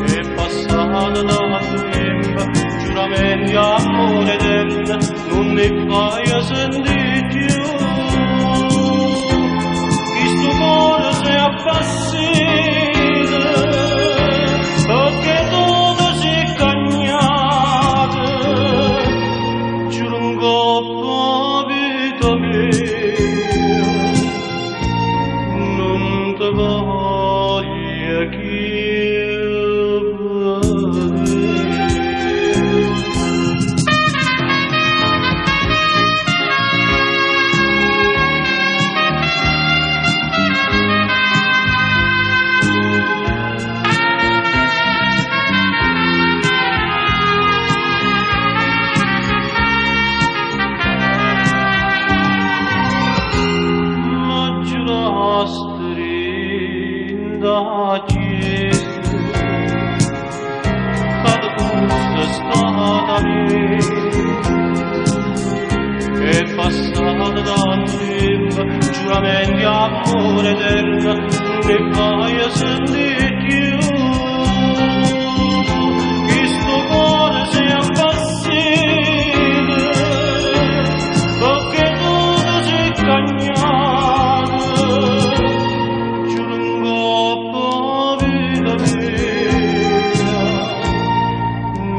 è passata da tempo, giuramenti amore eterno, non mi fai sentire più. Questo cuore si è appassito, perché tutto si è cagnato, giuro un coppo vita mia, non ti voglio più. Da chiesa, cada gusta stata mia, è passata da tempo, giuramenti amore eterno, non ne vai a sentire più. Questo cuore si è appassito, perché tutto si è cagnato, giuro un coppo vita mia,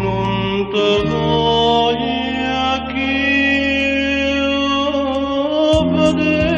non te voglio più vedere.